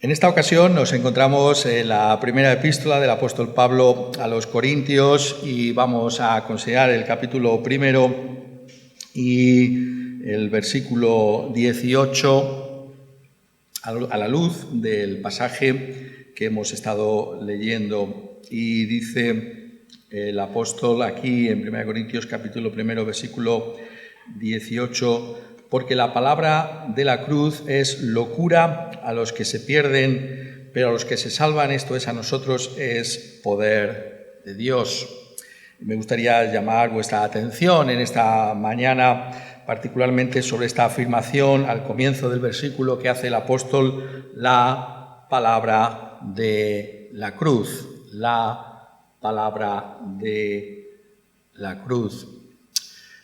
En esta ocasión nos encontramos en la primera epístola del apóstol Pablo a los Corintios y vamos a considerar el capítulo primero y el versículo 18 a la luz del pasaje que hemos estado leyendo. Y dice el apóstol aquí en 1 Corintios capítulo primero versículo 18: porque la palabra de la cruz es locura a los que se pierden, pero a los que se salvan, esto es a nosotros, es poder de Dios. Me gustaría llamar vuestra atención en esta mañana particularmente sobre esta afirmación al comienzo del versículo que hace el apóstol: la palabra de la cruz, la palabra de la cruz.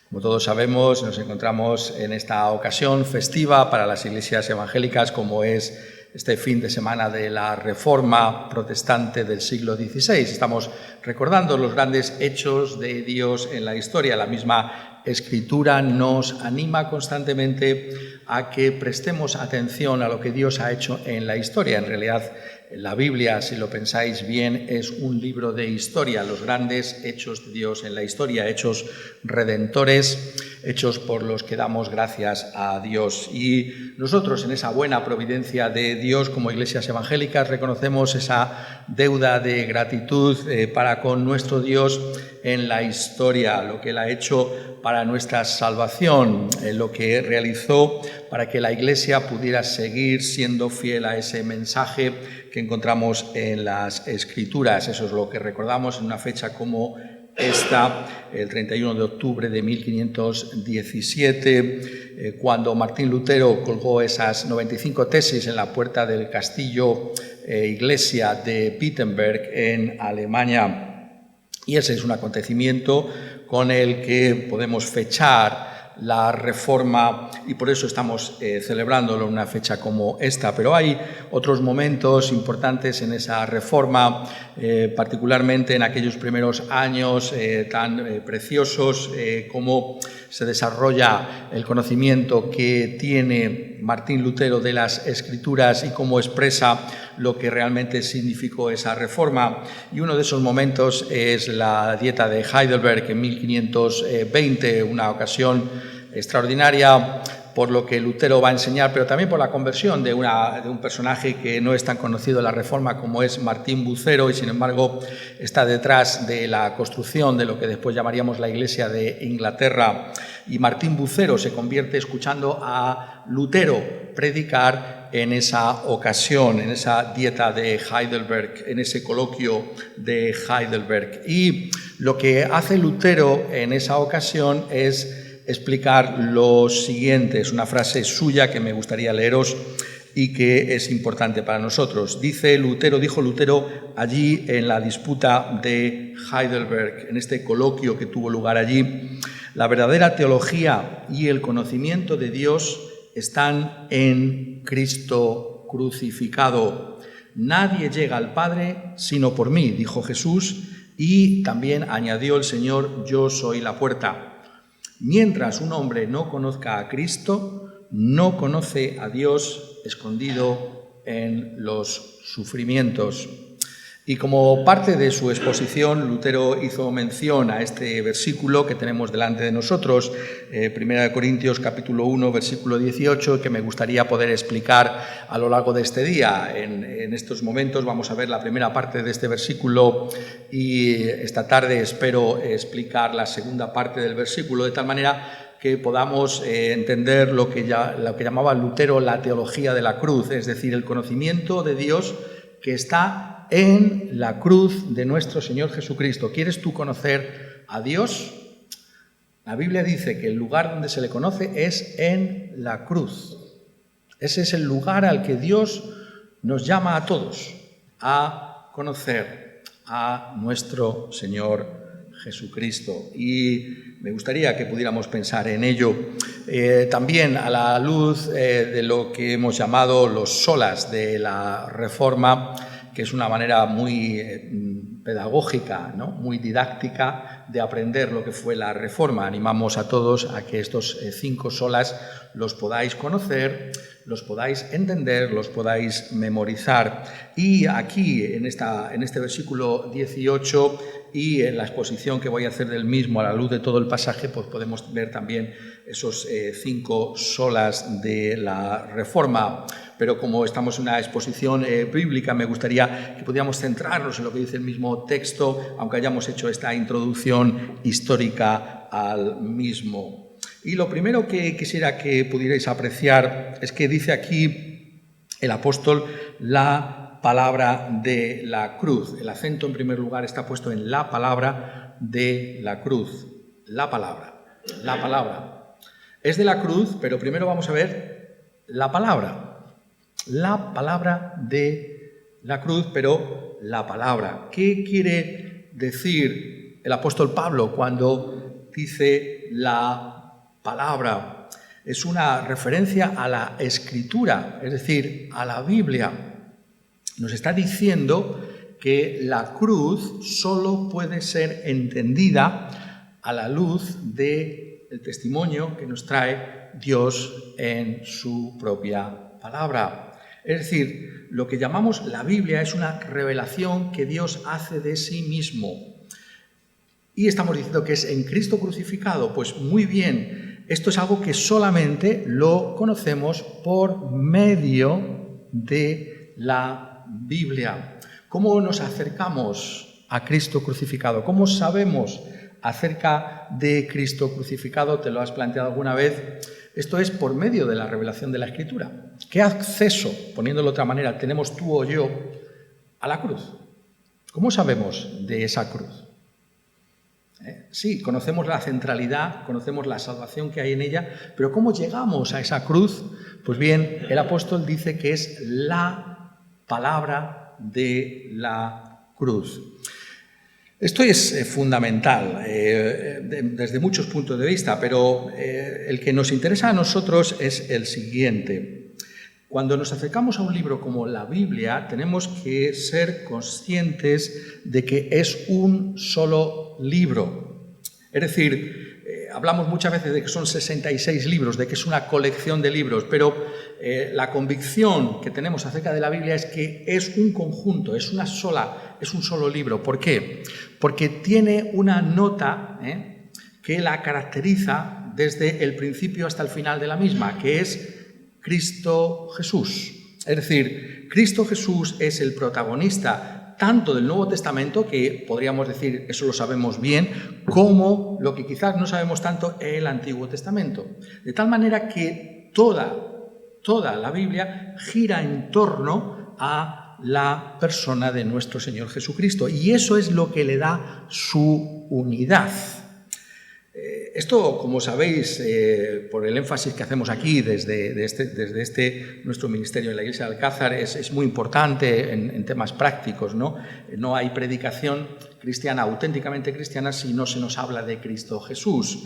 Como todos sabemos, nos encontramos en esta ocasión festiva para las iglesias evangélicas, como es este fin de semana de la Reforma protestante del siglo XVI. Estamos recordando los grandes hechos de Dios en la historia. La misma Escritura nos anima constantemente a que prestemos atención a lo que Dios ha hecho en la historia. En realidad, la Biblia, si lo pensáis bien, es un libro de historia, los grandes hechos de Dios en la historia, hechos redentores, hechos por los que damos gracias a Dios. Y nosotros, en esa buena providencia de Dios, como iglesias evangélicas, reconocemos esa deuda de gratitud para con nuestro Dios en la historia, lo que Él ha hecho para nuestra salvación, lo que realizó para que la Iglesia pudiera seguir siendo fiel a ese mensaje que encontramos en las Escrituras. Eso es lo que recordamos en una fecha como esta, el 31 de octubre de 1517, cuando Martín Lutero colgó esas 95 tesis en la puerta del castillo iglesia de Wittenberg en Alemania. Y ese es un acontecimiento con el que podemos fechar la Reforma y por eso estamos celebrándolo en una fecha como esta. Pero hay otros momentos importantes en esa Reforma, particularmente en aquellos primeros años tan preciosos como se desarrolla el conocimiento que tiene Martín Lutero de las Escrituras y cómo expresa lo que realmente significó esa reforma. Y uno de esos momentos es la Dieta de Heidelberg en 1520, una ocasión extraordinaria por lo que Lutero va a enseñar, pero también por la conversión de un personaje que no es tan conocido en la Reforma como es Martín Bucero, y sin embargo está detrás de la construcción de lo que después llamaríamos la Iglesia de Inglaterra. Y Martín Bucero se convierte escuchando a Lutero predicar en esa ocasión, en esa Dieta de Heidelberg, en ese coloquio de Heidelberg. Y lo que hace Lutero en esa ocasión es explicar lo siguiente. Es una frase suya que me gustaría leeros y que es importante para nosotros. Dijo Lutero allí en la disputa de Heidelberg, en este coloquio que tuvo lugar allí: la verdadera teología y el conocimiento de Dios están en Cristo crucificado. Nadie llega al Padre sino por mí, dijo Jesús, y también añadió el Señor: yo soy la puerta. Mientras un hombre no conozca a Cristo, no conoce a Dios escondido en los sufrimientos. Y como parte de su exposición, Lutero hizo mención a este versículo que tenemos delante de nosotros, 1 Corintios capítulo 1, versículo 18, que me gustaría poder explicar a lo largo de este día. En estos momentos vamos a ver la primera parte de este versículo y esta tarde espero explicar la segunda parte del versículo, de tal manera que podamos entender lo que llamaba Lutero la teología de la cruz, es decir, el conocimiento de Dios que está en la cruz de nuestro Señor Jesucristo. ¿Quieres tú conocer a Dios? La Biblia dice que el lugar donde se le conoce es en la cruz. Ese es el lugar al que Dios nos llama a todos a conocer a nuestro Señor Jesucristo. Y me gustaría que pudiéramos pensar en ello también a la luz de lo que hemos llamado los solas de la Reforma, que es una manera muy pedagógica, ¿no? Muy didáctica de aprender lo que fue la Reforma. Animamos a todos a que estos 5 solas los podáis conocer, los podáis entender, los podáis memorizar. Y aquí, en este versículo 18 y en la exposición que voy a hacer del mismo a la luz de todo el pasaje, pues podemos ver también esos 5 solas de la Reforma. Pero como estamos en una exposición bíblica, me gustaría que pudiéramos centrarnos en lo que dice el mismo texto, aunque hayamos hecho esta introducción histórica al mismo. Y lo primero que quisiera que pudierais apreciar es que dice aquí el apóstol la palabra de la cruz. El acento, en primer lugar, está puesto en la palabra de la cruz. La palabra. Es de la cruz, pero primero vamos a ver la palabra. La palabra de la cruz, pero la palabra. ¿Qué quiere decir el apóstol Pablo cuando dice la palabra? Es una referencia a la Escritura, es decir, a la Biblia. Nos está diciendo que la cruz solo puede ser entendida a la luz del testimonio que nos trae Dios en su propia palabra. Es decir, lo que llamamos la Biblia es una revelación que Dios hace de sí mismo. Y estamos diciendo que es en Cristo crucificado. Pues muy bien, esto es algo que solamente lo conocemos por medio de la Biblia. ¿Cómo nos acercamos a Cristo crucificado? ¿Cómo sabemos acerca de Cristo crucificado? ¿Te lo has planteado alguna vez? Esto es por medio de la revelación de la Escritura. ¿Qué acceso, poniéndolo de otra manera, tenemos tú o yo a la cruz? ¿Cómo sabemos de esa cruz? Sí, conocemos la centralidad, conocemos la salvación que hay en ella, pero ¿cómo llegamos a esa cruz? Pues bien, el apóstol dice que es la palabra de la cruz. Esto es fundamental desde muchos puntos de vista, pero el que nos interesa a nosotros es el siguiente. Cuando nos acercamos a un libro como la Biblia, tenemos que ser conscientes de que es un solo libro. Es decir, hablamos muchas veces de que son 66 libros, de que es una colección de libros, pero la convicción que tenemos acerca de la Biblia es que es un conjunto, es un solo libro. ¿Por qué? Porque tiene una nota que la caracteriza desde el principio hasta el final de la misma, que es Cristo Jesús. Es decir, Cristo Jesús es el protagonista tanto del Nuevo Testamento, que podríamos decir, eso lo sabemos bien, como lo que quizás no sabemos tanto, el Antiguo Testamento. De tal manera que toda la Biblia gira en torno a la persona de nuestro Señor Jesucristo. Y eso es lo que le da su unidad. Esto, como sabéis, por el énfasis que hacemos aquí desde nuestro ministerio en la Iglesia de Alcázar, es muy importante en temas prácticos, ¿no? No hay predicación cristiana, auténticamente cristiana, si no se nos habla de Cristo Jesús.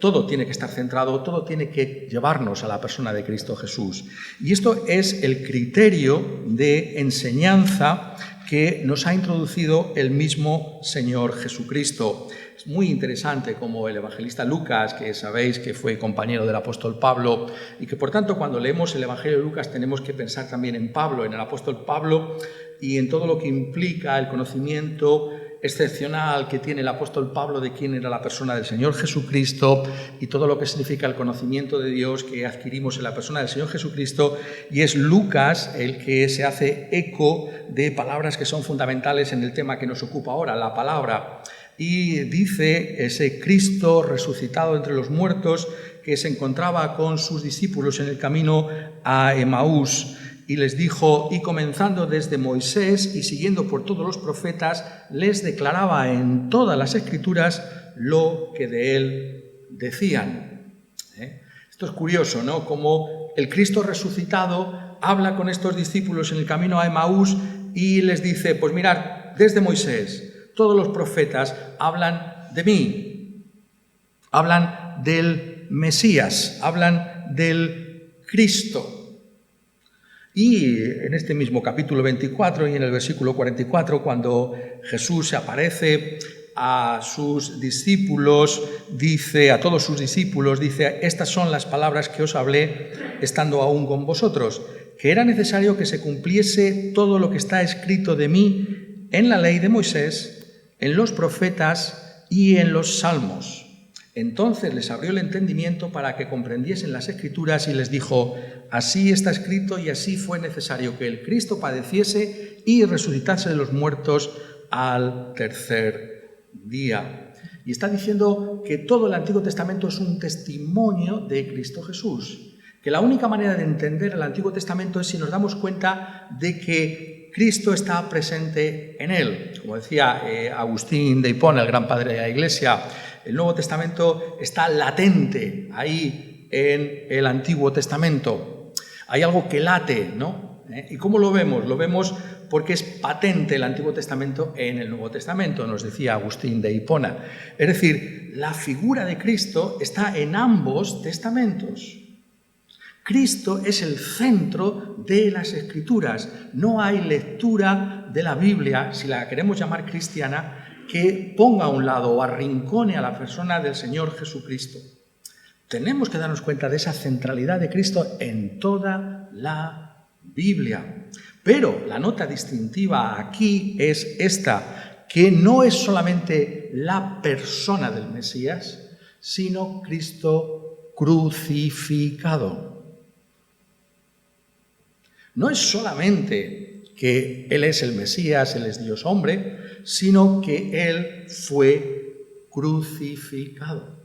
Todo tiene que estar centrado, todo tiene que llevarnos a la persona de Cristo Jesús. Y esto es el criterio de enseñanza que nos ha introducido el mismo Señor Jesucristo. Es muy interesante como el evangelista Lucas, que sabéis que fue compañero del apóstol Pablo, y que por tanto cuando leemos el Evangelio de Lucas tenemos que pensar también en Pablo, en el apóstol Pablo, y en todo lo que implica el conocimiento excepcional que tiene el apóstol Pablo de quién era la persona del Señor Jesucristo y todo lo que significa el conocimiento de Dios que adquirimos en la persona del Señor Jesucristo, y es Lucas el que se hace eco de palabras que son fundamentales en el tema que nos ocupa ahora, la palabra. Y dice ese Cristo resucitado entre los muertos que se encontraba con sus discípulos en el camino a Emaús y les dijo, y comenzando desde Moisés y siguiendo por todos los profetas, les declaraba en todas las Escrituras lo que de él decían. Esto es curioso, ¿no? Como el Cristo resucitado habla con estos discípulos en el camino a Emaús y les dice, pues mirad, desde Moisés, todos los profetas hablan de mí, hablan del Mesías, hablan del Cristo. Y en este mismo capítulo 24 y en el versículo 44, cuando Jesús se aparece a sus discípulos, dice, a todos sus discípulos, dice: estas son las palabras que os hablé estando aún con vosotros, que era necesario que se cumpliese todo lo que está escrito de mí en la ley de Moisés, en los profetas y en los salmos. Entonces les abrió el entendimiento para que comprendiesen las Escrituras y les dijo: así está escrito y así fue necesario que el Cristo padeciese y resucitase de los muertos al tercer día. Y está diciendo que todo el Antiguo Testamento es un testimonio de Cristo Jesús, que la única manera de entender el Antiguo Testamento es si nos damos cuenta de que Cristo está presente en él. Como decía Agustín de Hipona, el gran padre de la Iglesia, el Nuevo Testamento está latente ahí en el Antiguo Testamento. Hay algo que late, ¿no? ¿Y cómo lo vemos? Lo vemos porque es patente el Antiguo Testamento en el Nuevo Testamento, nos decía Agustín de Hipona. Es decir, la figura de Cristo está en ambos testamentos. Cristo es el centro de las Escrituras. No hay lectura de la Biblia, si la queremos llamar cristiana, que ponga a un lado o arrincone a la persona del Señor Jesucristo. Tenemos que darnos cuenta de esa centralidad de Cristo en toda la Biblia. Pero la nota distintiva aquí es esta, que no es solamente la persona del Mesías, sino Cristo crucificado. No es solamente que Él es el Mesías, Él es Dios hombre, sino que Él fue crucificado.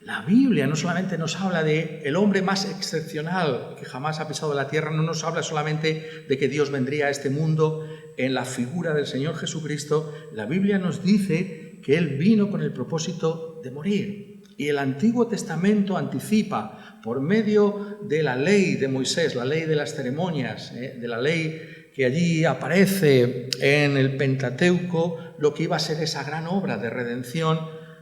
La Biblia no solamente nos habla de el hombre más excepcional que jamás ha pisado la tierra, no nos habla solamente de que Dios vendría a este mundo en la figura del Señor Jesucristo. La Biblia nos dice que Él vino con el propósito de morir. Y el Antiguo Testamento anticipa, por medio de la ley de Moisés, la ley de las ceremonias, de la ley que allí aparece en el Pentateuco, lo que iba a ser esa gran obra de redención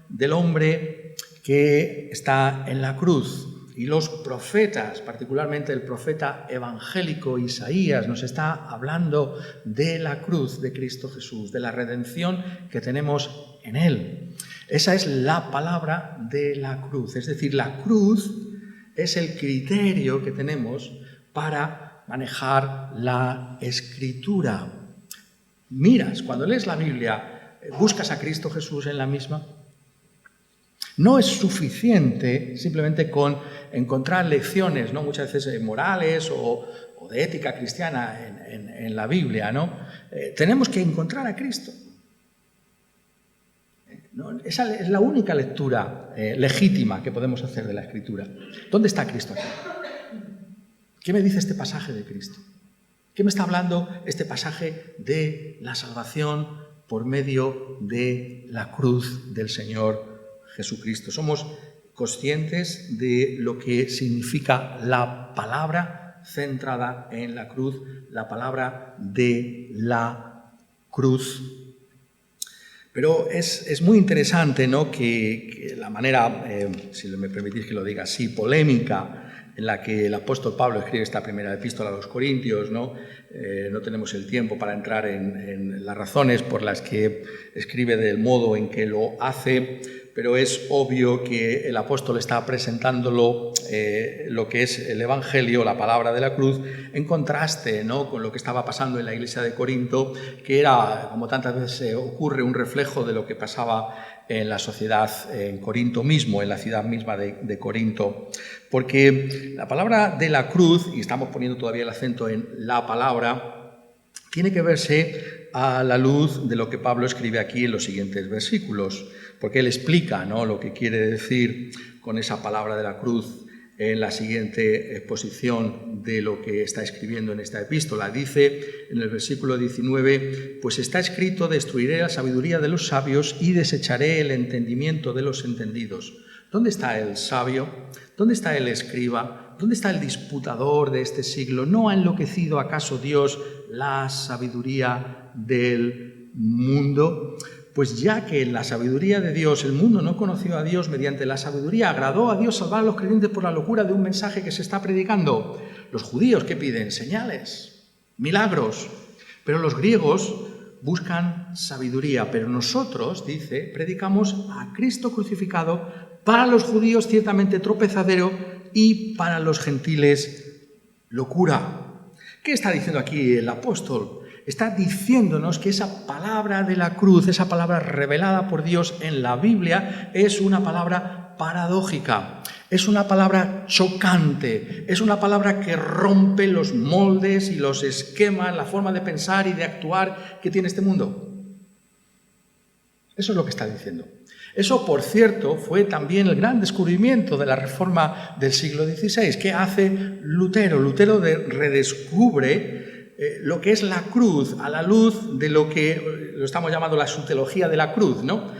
del hombre que está en la cruz. Y los profetas, particularmente el profeta evangélico Isaías, nos está hablando de la cruz de Cristo Jesús, de la redención que tenemos en Él. Esa es la palabra de la cruz, es decir, la cruz es el criterio que tenemos para manejar la Escritura. Miras, cuando lees la Biblia, ¿buscas a Cristo Jesús en la misma? No es suficiente simplemente con encontrar lecciones, ¿no?, muchas veces morales o de ética cristiana en la Biblia, ¿no? Tenemos que encontrar a Cristo. ¿No? Esa es la única lectura legítima que podemos hacer de la Escritura. ¿Dónde está Cristo aquí? ¿Qué me dice este pasaje de Cristo? ¿Qué me está hablando este pasaje de la salvación por medio de la cruz del Señor Jesucristo? Somos conscientes de lo que significa la palabra centrada en la cruz, la palabra de la cruz. Pero es muy interesante, ¿no?, que la manera, si me permitís que lo diga así, polémica en la que el apóstol Pablo escribe esta primera epístola a los Corintios, ¿no? No tenemos el tiempo para entrar en las razones por las que escribe del modo en que lo hace, pero es obvio que el apóstol está presentándolo, lo que es el Evangelio, la palabra de la cruz, en contraste, ¿no?, con lo que estaba pasando en la iglesia de Corinto, que era, como tantas veces ocurre, un reflejo de lo que pasaba en la sociedad en Corinto mismo, en la ciudad misma de Corinto. Porque la palabra de la cruz, y estamos poniendo todavía el acento en la palabra, tiene que verse a la luz de lo que Pablo escribe aquí en los siguientes versículos, porque él explica, ¿no?, lo que quiere decir con esa palabra de la cruz en la siguiente exposición de lo que está escribiendo en esta epístola. Dice en el versículo 19, pues está escrito: destruiré la sabiduría de los sabios y desecharé el entendimiento de los entendidos. ¿Dónde está el sabio? ¿Dónde está el escriba? ¿Dónde está el disputador de este siglo? ¿No ha enloquecido acaso Dios la sabiduría del mundo? Pues ya que en la sabiduría de Dios el mundo no conoció a Dios, mediante la sabiduría agradó a Dios salvar a los creyentes por la locura de un mensaje que se está predicando. Los judíos, ¿qué piden? Señales, milagros. Pero los griegos buscan sabiduría. Pero nosotros, dice, predicamos a Cristo crucificado, para los judíos ciertamente tropezadero y para los gentiles locura. ¿Qué está diciendo aquí el apóstol? Está diciéndonos que esa palabra de la cruz, esa palabra revelada por Dios en la Biblia, es una palabra paradójica, es una palabra chocante, es una palabra que rompe los moldes y los esquemas, la forma de pensar y de actuar que tiene este mundo. Eso es lo que está diciendo. Eso, por cierto, fue también el gran descubrimiento de la Reforma del siglo XVI. ¿Qué hace Lutero? Lutero redescubre lo que es la cruz a la luz de lo que lo estamos llamando la soteriología de la cruz, ¿no?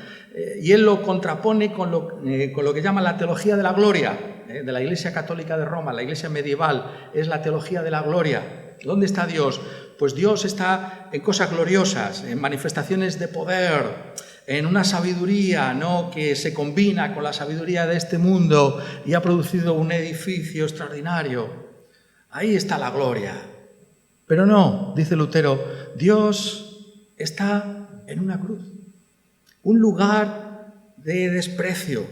Y él lo contrapone con lo que llama la teología de la gloria, de la Iglesia Católica de Roma, la Iglesia medieval, es la teología de la gloria. ¿Dónde está Dios? Pues Dios está en cosas gloriosas, en manifestaciones de poder, en una sabiduría, ¿no?, que se combina con la sabiduría de este mundo y ha producido un edificio extraordinario. Ahí está la gloria. Pero no, dice Lutero, Dios está en una cruz, un lugar de desprecio,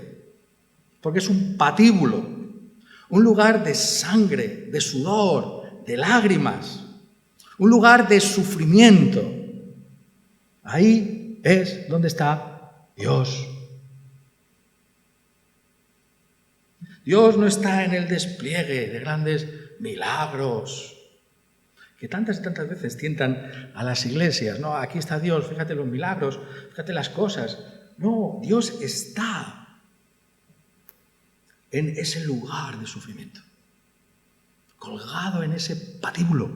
porque es un patíbulo, un lugar de sangre, de sudor, de lágrimas, un lugar de sufrimiento. Ahí es donde está Dios. Dios no está en el despliegue de grandes milagros que tantas y tantas veces tientan a las iglesias, ¿no? Aquí está Dios, fíjate los milagros, fíjate las cosas. No, Dios está en ese lugar de sufrimiento, colgado en ese patíbulo.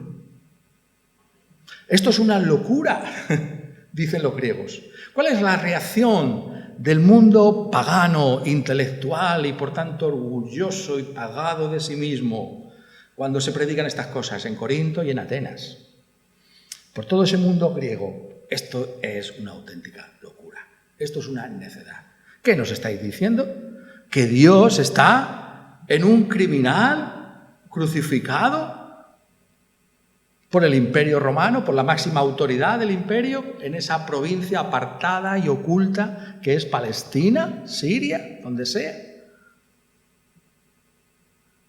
Esto es una locura, dicen los griegos. ¿Cuál es la reacción del mundo pagano, intelectual y por tanto orgulloso y pagado de sí mismo cuando se predican estas cosas en Corinto y en Atenas? Por todo ese mundo griego, esto es una auténtica locura. Esto es una necedad. ¿Qué nos estáis diciendo? ¿Que Dios está en un criminal crucificado por el Imperio Romano, por la máxima autoridad del imperio, en esa provincia apartada y oculta que es Palestina, Siria, donde sea?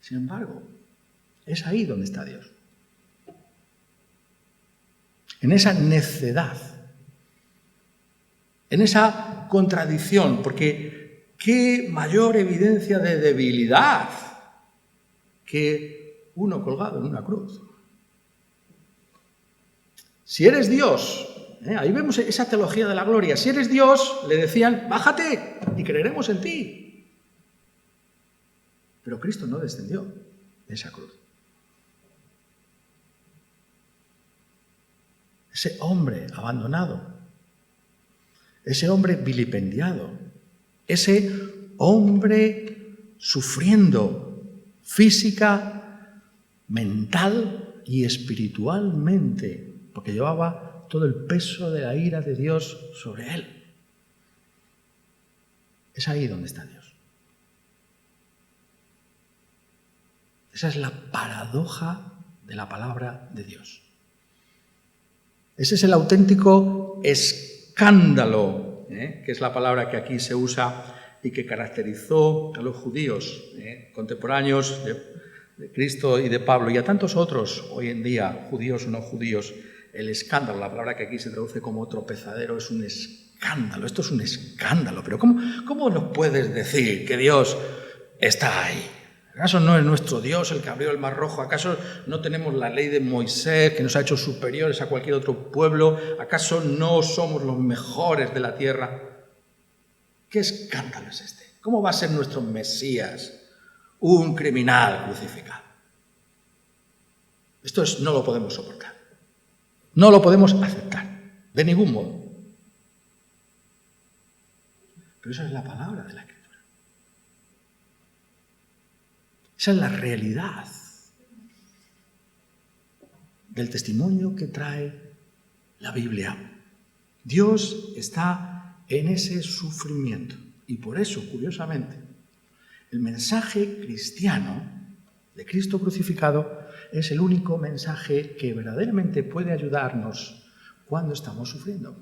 Sin embargo, es ahí donde está Dios. En esa necedad, en esa contradicción, porque qué mayor evidencia de debilidad que uno colgado en una cruz. Si eres Dios, ahí vemos esa teología de la gloria, si eres Dios, le decían, bájate y creeremos en ti. Pero Cristo no descendió de esa cruz. Ese hombre abandonado, ese hombre vilipendiado, ese hombre sufriendo física, mental y espiritualmente, porque llevaba todo el peso de la ira de Dios sobre él. Es ahí donde está Dios. Esa es la paradoja de la palabra de Dios. Ese es el auténtico escándalo, que es la palabra que aquí se usa y que caracterizó a los judíos contemporáneos de Cristo y de Pablo y a tantos otros hoy en día, judíos o no judíos. El escándalo, la palabra que aquí se traduce como tropezadero, es un escándalo. Esto es un escándalo. Pero ¿cómo nos puedes decir que Dios está ahí? ¿Acaso no es nuestro Dios el que abrió el Mar Rojo? ¿Acaso no tenemos la ley de Moisés que nos ha hecho superiores a cualquier otro pueblo? ¿Acaso no somos los mejores de la tierra? ¿Qué escándalo es este? ¿Cómo va a ser nuestro Mesías un criminal crucificado? Esto no lo podemos soportar. No lo podemos aceptar, de ningún modo. Pero esa es la palabra de la Escritura. Esa es la realidad del testimonio que trae la Biblia. Dios está en ese sufrimiento. Y por eso, curiosamente, el mensaje cristiano de Cristo crucificado es el único mensaje que verdaderamente puede ayudarnos cuando estamos sufriendo.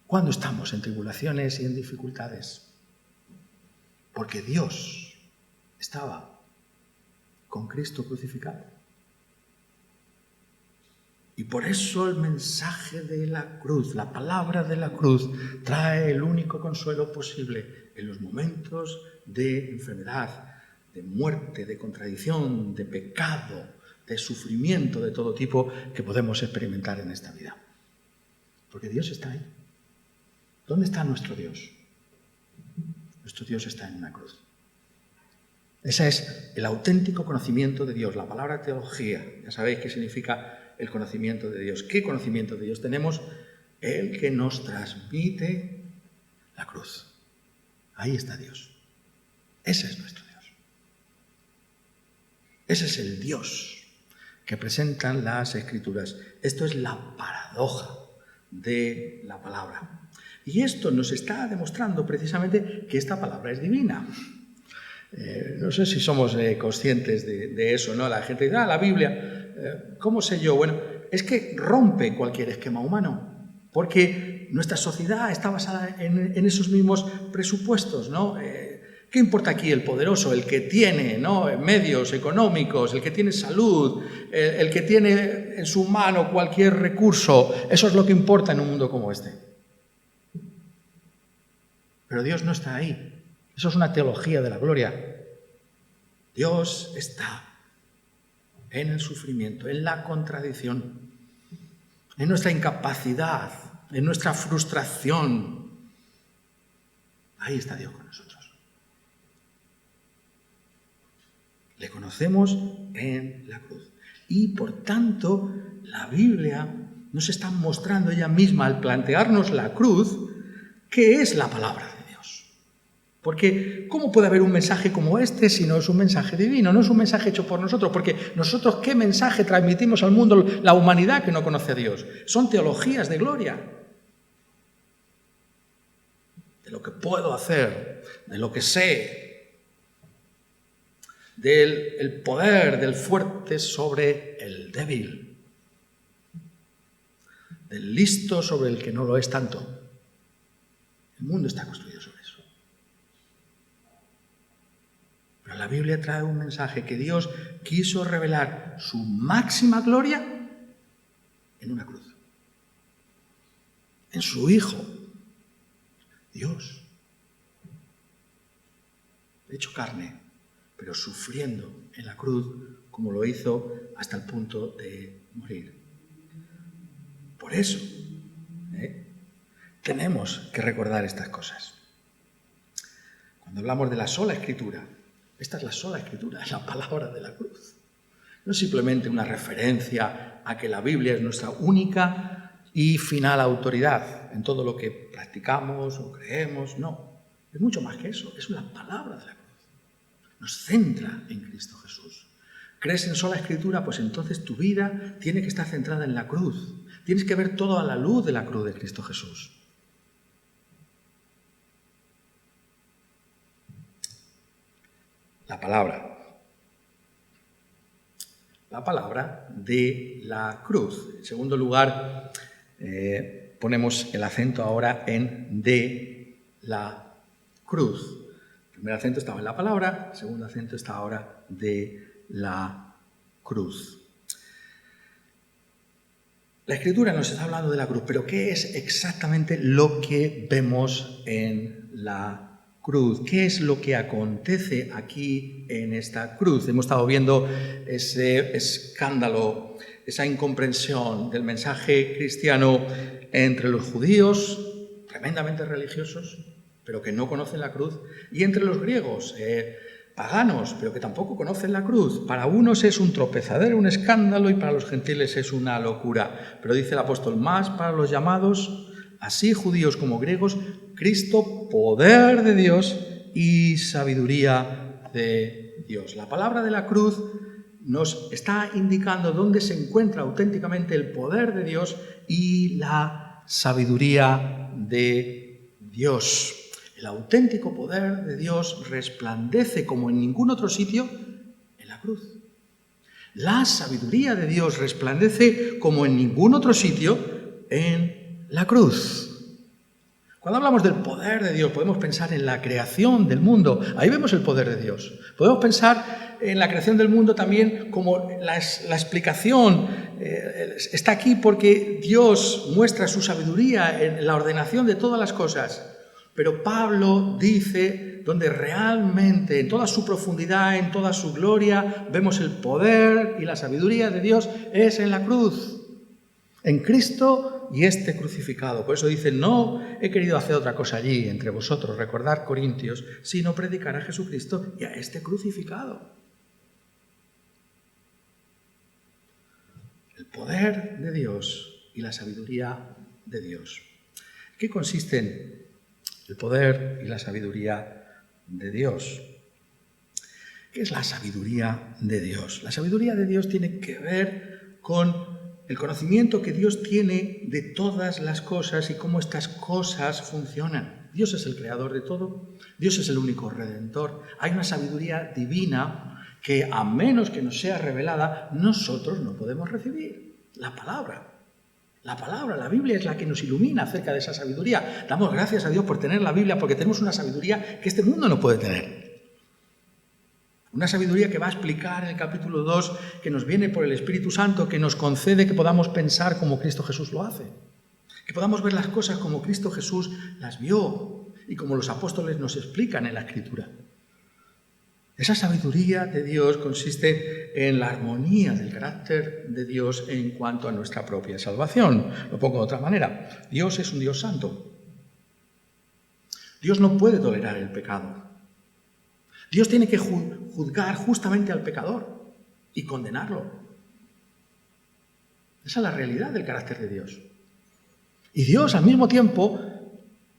Cuando estamos en tribulaciones y en dificultades. Porque Dios estaba con Cristo crucificado. Y por eso el mensaje de la cruz, la palabra de la cruz, trae el único consuelo posible en los momentos de enfermedad, de muerte, de contradicción, de pecado, de sufrimiento de todo tipo que podemos experimentar en esta vida. Porque Dios está ahí. ¿Dónde está nuestro Dios? Nuestro Dios está en una cruz. Ese es el auténtico conocimiento de Dios. La palabra teología, ya sabéis qué significa el conocimiento de Dios. ¿Qué conocimiento de Dios tenemos? El que nos transmite la cruz. Ahí está Dios. Ese es nuestro Dios. Ese es el Dios que presentan las Escrituras. Esto es la paradoja de la palabra. Y esto nos está demostrando precisamente que esta palabra es divina. No sé si somos conscientes de eso, ¿no? La gente dice, la Biblia, ¿cómo sé yo? Bueno, es que rompe cualquier esquema humano, porque nuestra sociedad está basada en esos mismos presupuestos, ¿no? ¿Qué importa aquí el poderoso? El que tiene, ¿no?, medios económicos, el que tiene salud, el que tiene en su mano cualquier recurso. Eso es lo que importa en un mundo como este. Pero Dios no está ahí. Eso es una teología de la gloria. Dios está en el sufrimiento, en la contradicción, en nuestra incapacidad, en nuestra frustración. Ahí está Dios con nosotros. Le conocemos en la cruz. Y por tanto, la Biblia nos está mostrando ella misma, al plantearnos la cruz, qué es la palabra de Dios. Porque ¿cómo puede haber un mensaje como este si no es un mensaje divino? No es un mensaje hecho por nosotros, porque nosotros ¿qué mensaje transmitimos al mundo, la humanidad que no conoce a Dios? Son teologías de gloria. De lo que puedo hacer, de lo que sé, del poder del fuerte sobre el débil, del listo sobre el que no lo es tanto. El mundo está construido sobre eso. Pero la Biblia trae un mensaje que Dios quiso revelar su máxima gloria en una cruz. En su Hijo, Dios, hecho carne, pero sufriendo en la cruz como lo hizo hasta el punto de morir. Por eso, tenemos que recordar estas cosas. Cuando hablamos de la sola Escritura, esta es la sola Escritura, es la palabra de la cruz. No es simplemente una referencia a que la Biblia es nuestra única y final autoridad en todo lo que practicamos o creemos, no. Es mucho más que eso, es la palabra de la cruz. Nos centra en Cristo Jesús. ¿Crees en sola Escritura? Pues entonces tu vida tiene que estar centrada en la cruz. Tienes que ver todo a la luz de la cruz de Cristo Jesús. La palabra de la cruz. En segundo lugar, ponemos el acento ahora en de la cruz. El primer acento estaba en la palabra, el segundo acento está ahora de la cruz. La Escritura nos está hablando de la cruz, pero ¿qué es exactamente lo que vemos en la cruz? ¿Qué es lo que acontece aquí en esta cruz? Hemos estado viendo ese escándalo, esa incomprensión del mensaje cristiano entre los judíos, tremendamente religiosos, pero que no conocen la cruz, y entre los griegos, paganos, pero que tampoco conocen la cruz. Para unos es un tropezadero, un escándalo, y para los gentiles es una locura. Pero dice el apóstol, más para los llamados, así judíos como griegos, Cristo, poder de Dios y sabiduría de Dios. La palabra de la cruz nos está indicando dónde se encuentra auténticamente el poder de Dios y la sabiduría de Dios. El auténtico poder de Dios resplandece como en ningún otro sitio en la cruz. La sabiduría de Dios resplandece como en ningún otro sitio en la cruz. Cuando hablamos del poder de Dios, podemos pensar en la creación del mundo. Ahí vemos el poder de Dios. Podemos pensar en la creación del mundo también como la explicación. Está aquí porque Dios muestra su sabiduría en la ordenación de todas las cosas. Pero Pablo dice, donde realmente, en toda su profundidad, en toda su gloria, vemos el poder y la sabiduría de Dios, es en la cruz. En Cristo y este crucificado. Por eso dice, no he querido hacer otra cosa allí entre vosotros, recordar Corintios, sino predicar a Jesucristo y a este crucificado. El poder de Dios y la sabiduría de Dios. ¿Qué consisten el poder y la sabiduría de Dios? ¿Qué es la sabiduría de Dios? La sabiduría de Dios tiene que ver con el conocimiento que Dios tiene de todas las cosas y cómo estas cosas funcionan. Dios es el creador de todo, Dios es el único redentor. Hay una sabiduría divina que, a menos que nos sea revelada, nosotros no podemos recibir. La palabra, la Biblia es la que nos ilumina acerca de esa sabiduría. Damos gracias a Dios por tener la Biblia, porque tenemos una sabiduría que este mundo no puede tener. Una sabiduría que va a explicar en el capítulo 2, que nos viene por el Espíritu Santo, que nos concede que podamos pensar como Cristo Jesús lo hace. Que podamos ver las cosas como Cristo Jesús las vio y como los apóstoles nos explican en la Escritura. Esa sabiduría de Dios consiste en la armonía del carácter de Dios en cuanto a nuestra propia salvación. Lo pongo de otra manera. Dios es un Dios santo. Dios no puede tolerar el pecado. Dios tiene que juzgar justamente al pecador y condenarlo. Esa es la realidad del carácter de Dios. Y Dios, al mismo tiempo,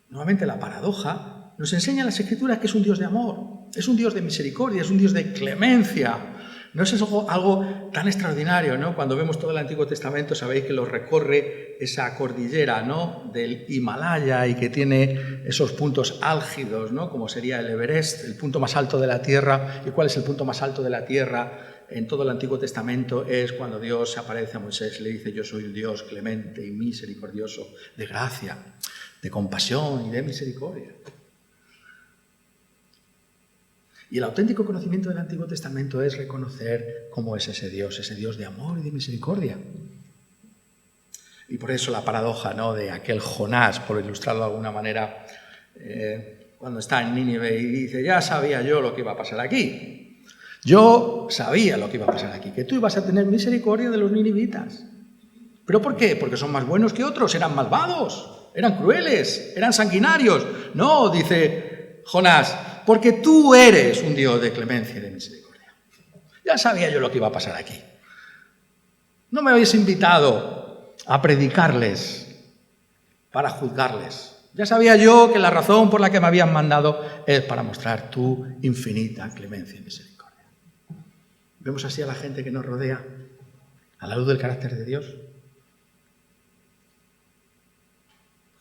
nuevamente la paradoja, nos enseña en las Escrituras que es un Dios de amor, es un Dios de misericordia, es un Dios de clemencia. No es algo tan extraordinario, ¿no? Cuando vemos todo el Antiguo Testamento, sabéis que lo recorre esa cordillera, ¿no?, del Himalaya y que tiene esos puntos álgidos, ¿no?, como sería el Everest, el punto más alto de la Tierra. ¿Y cuál es el punto más alto de la Tierra en todo el Antiguo Testamento? Es cuando Dios se aparece a Moisés y le dice: yo soy un Dios clemente y misericordioso, de gracia, de compasión y de misericordia. Y el auténtico conocimiento del Antiguo Testamento es reconocer cómo es ese Dios de amor y de misericordia. Y por eso la paradoja, ¿no?, de aquel Jonás, por ilustrarlo de alguna manera, cuando está en Nínive y dice: ya sabía yo lo que iba a pasar aquí. Yo sabía lo que iba a pasar aquí, que tú ibas a tener misericordia de los ninivitas. ¿Pero por qué? ¿Porque son más buenos que otros? ¿Eran malvados? ¿Eran crueles? ¿Eran sanguinarios? No, dice Jonás, porque tú eres un Dios de clemencia y de misericordia. Ya sabía yo lo que iba a pasar aquí. No me habéis invitado a predicarles para juzgarles. Ya sabía yo que la razón por la que me habían mandado es para mostrar tu infinita clemencia y misericordia. ¿Vemos así a la gente que nos rodea a la luz del carácter de Dios?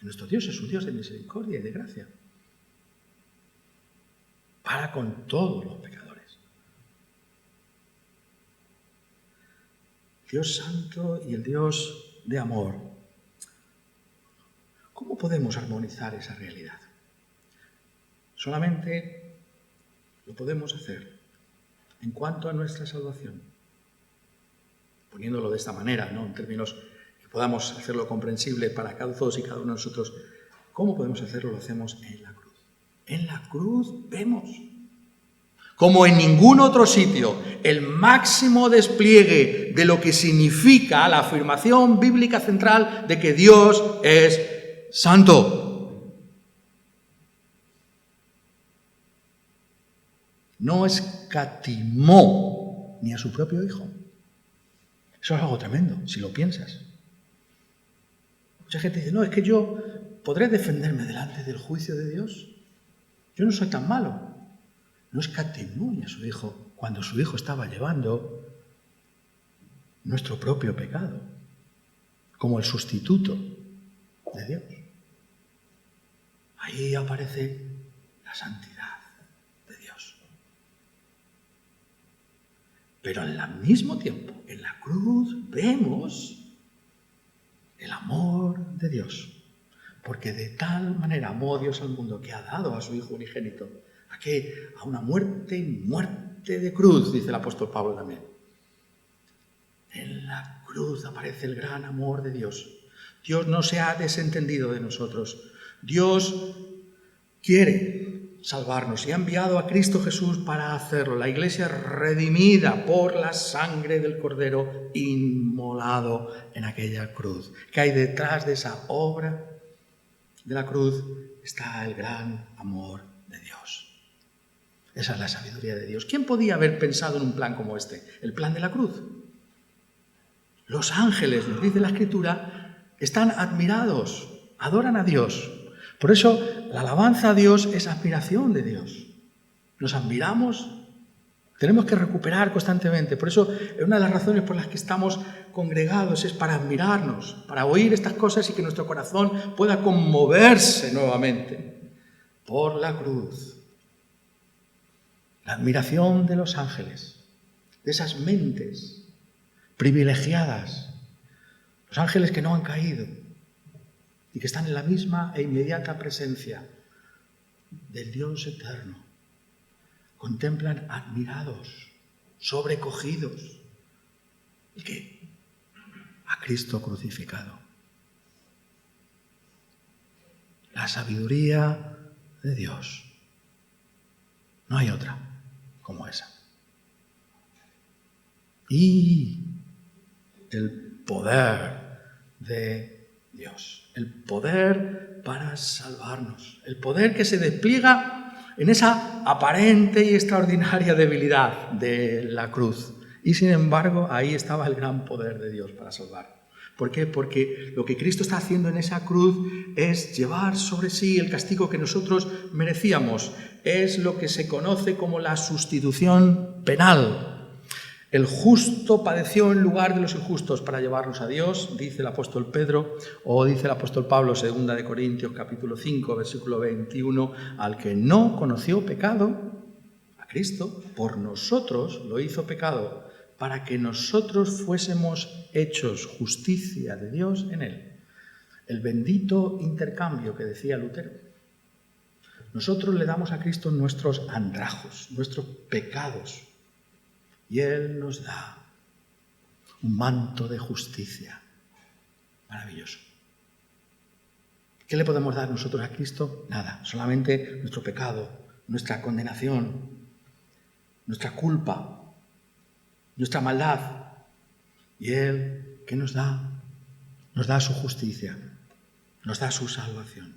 Nuestro Dios es un Dios de misericordia y de gracia para con todos los pecadores. Dios santo y el Dios de amor. ¿Cómo podemos armonizar esa realidad? Solamente lo podemos hacer en cuanto a nuestra salvación, poniéndolo de esta manera, ¿no?, en términos que podamos hacerlo comprensible para todos y cada uno de nosotros. ¿Cómo podemos hacerlo? Lo hacemos en la cruz. En la cruz vemos, como en ningún otro sitio, el máximo despliegue de lo que significa la afirmación bíblica central de que Dios es santo. No escatimó ni a su propio Hijo. Eso es algo tremendo, si lo piensas. Mucha gente dice: no, es que yo podré defenderme delante del juicio de Dios. Yo no soy tan malo. No escatimó ni a su Hijo cuando su Hijo estaba llevando nuestro propio pecado como el sustituto de Dios. Ahí aparece la santidad de Dios. Pero al mismo tiempo, en la cruz vemos el amor de Dios. Porque de tal manera amó Dios al mundo que ha dado a su Hijo unigénito. ¿A qué? A una muerte y muerte de cruz, dice el apóstol Pablo también. En la cruz aparece el gran amor de Dios. Dios no se ha desentendido de nosotros. Dios quiere salvarnos y ha enviado a Cristo Jesús para hacerlo. La iglesia redimida por la sangre del Cordero inmolado en aquella cruz. ¿Qué hay detrás de esa obra de la cruz? Está el gran amor de Dios. Esa es la sabiduría de Dios. ¿Quién podía haber pensado en un plan como este? El plan de la cruz. Los ángeles, nos dice la Escritura, están admirados, adoran a Dios. Por eso la alabanza a Dios es admiración de Dios. Nos admiramos, tenemos que recuperar constantemente. Por eso una de las razones por las que estamos congregados es para admirarnos, para oír estas cosas y que nuestro corazón pueda conmoverse nuevamente por la cruz. La admiración de los ángeles, de esas mentes privilegiadas, los ángeles que no han caído y que están en la misma e inmediata presencia del Dios eterno. Contemplan admirados, sobrecogidos. ¿Y qué? A Cristo crucificado. La sabiduría de Dios. No hay otra como esa. Y el poder de Dios. El poder para salvarnos. El poder que se despliega en esa aparente y extraordinaria debilidad de la cruz. Y sin embargo, ahí estaba el gran poder de Dios para salvar. ¿Por qué? Porque lo que Cristo está haciendo en esa cruz es llevar sobre sí el castigo que nosotros merecíamos. Es lo que se conoce como la sustitución penal. El justo padeció en lugar de los injustos para llevarnos a Dios, dice el apóstol Pedro, o dice el apóstol Pablo, 2 de Corintios, capítulo 5, versículo 21, al que no conoció pecado, a Cristo, por nosotros lo hizo pecado, para que nosotros fuésemos hechos justicia de Dios en él. El bendito intercambio que decía Lutero. Nosotros le damos a Cristo nuestros andrajos, nuestros pecados, y Él nos da un manto de justicia maravilloso. ¿Qué le podemos dar nosotros a Cristo? Nada, solamente nuestro pecado, nuestra condenación, nuestra culpa, nuestra maldad. Y Él, ¿qué nos da? Nos da su justicia, nos da su salvación.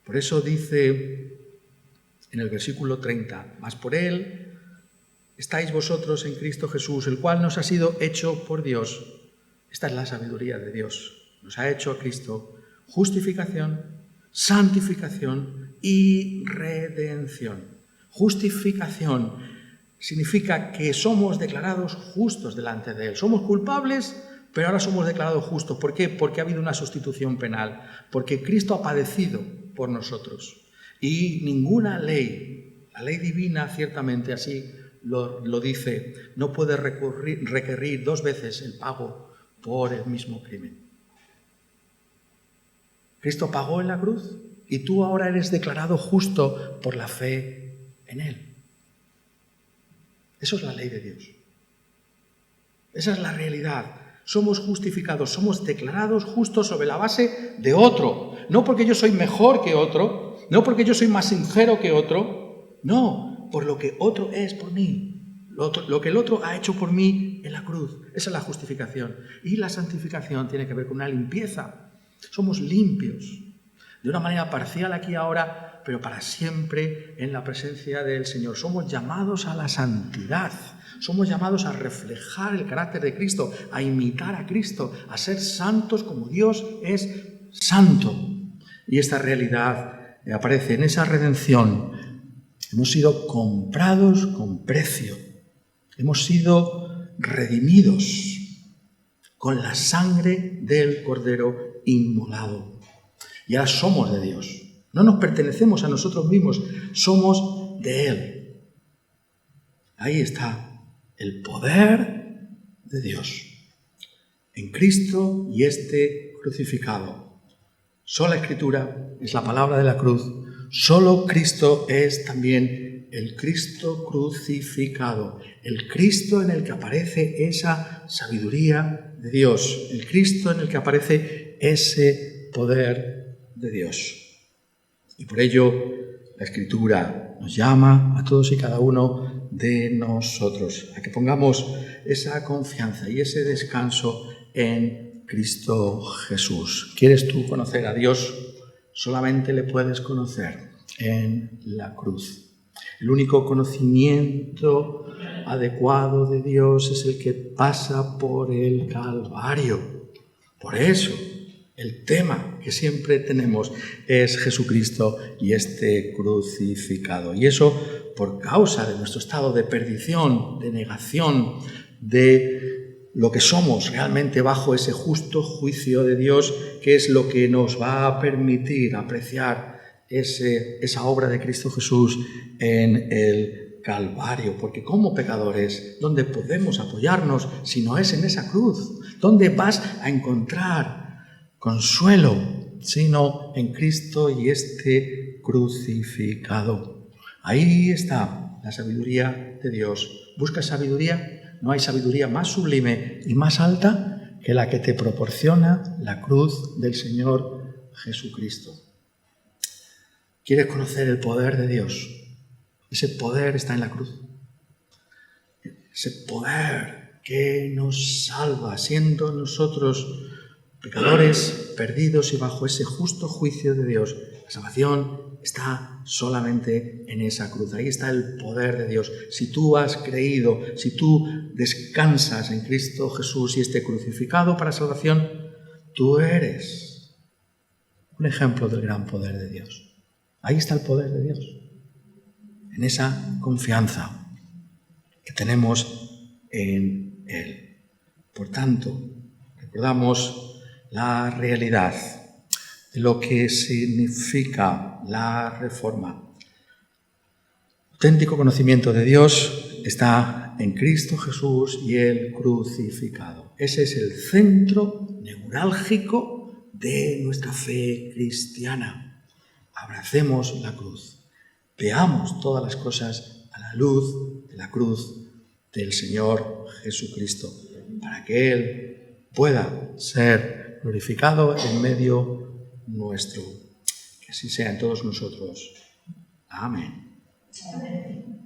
Por eso dice en el versículo 30, mas por Él estáis vosotros en Cristo Jesús, el cual nos ha sido hecho por Dios. Esta es la sabiduría de Dios. Nos ha hecho a Cristo justificación, santificación y redención. Justificación significa que somos declarados justos delante de Él. Somos culpables, pero ahora somos declarados justos. ¿Por qué? Porque ha habido una sustitución penal. Porque Cristo ha padecido por nosotros. Y ninguna ley, la ley divina ciertamente así lo dice, no puede requerir 2 veces el pago por el mismo crimen. Cristo pagó en la cruz y tú ahora eres declarado justo por la fe en Él. Eso es la ley de Dios. Esa es la realidad. Somos justificados, somos declarados justos sobre la base de otro. No porque yo soy mejor que otro, no porque yo soy más sincero que otro, no, por lo que otro es por mí, lo que el otro ha hecho por mí en la cruz. Esa es la justificación. Y la santificación tiene que ver con una limpieza. Somos limpios, de una manera parcial aquí ahora, pero para siempre en la presencia del Señor. Somos llamados a la santidad, somos llamados a reflejar el carácter de Cristo, a imitar a Cristo, a ser santos como Dios es santo. Y esta realidad aparece en esa redención. Hemos sido comprados con precio. Hemos sido redimidos con la sangre del Cordero inmolado. Y ahora somos de Dios. No nos pertenecemos a nosotros mismos, somos de Él. Ahí está el poder de Dios en Cristo y este crucificado. Sola Escritura es la palabra de la cruz. Solo Cristo es también el Cristo crucificado, el Cristo en el que aparece esa sabiduría de Dios, el Cristo en el que aparece ese poder de Dios. Y por ello la Escritura nos llama a todos y cada uno de nosotros a que pongamos esa confianza y ese descanso en Cristo Jesús. ¿Quieres tú conocer a Dios? Solamente le puedes conocer en la cruz. El único conocimiento adecuado de Dios es el que pasa por el Calvario. Por eso, el tema que siempre tenemos es Jesucristo y este crucificado. Y eso por causa de nuestro estado de perdición, de negación, de lo que somos realmente bajo ese justo juicio de Dios, que es lo que nos va a permitir apreciar esa obra de Cristo Jesús en el Calvario. Porque como pecadores, ¿dónde podemos apoyarnos si no es en esa cruz? ¿Dónde vas a encontrar consuelo sino en Cristo y este crucificado? Ahí está la sabiduría de Dios. ¿Buscas sabiduría? No hay sabiduría más sublime y más alta que la que te proporciona la cruz del Señor Jesucristo. ¿Quieres conocer el poder de Dios? Ese poder está en la cruz. Ese poder que nos salva, siendo nosotros pecadores perdidos y bajo ese justo juicio de Dios. La salvación está solamente en esa cruz. Ahí está el poder de Dios. Si tú has creído, si tú descansas en Cristo Jesús y esté crucificado para salvación, tú eres un ejemplo del gran poder de Dios. Ahí está el poder de Dios. En esa confianza que tenemos en Él. Por tanto, recordamos la realidad de lo que significa la reforma. El auténtico conocimiento de Dios está en Cristo Jesús y el crucificado. Ese es el centro neurálgico de nuestra fe cristiana. Abracemos la cruz. Veamos todas las cosas a la luz de la cruz del Señor Jesucristo, para que Él pueda ser glorificado en medio nuestro. Que así sea en todos nosotros. Amén.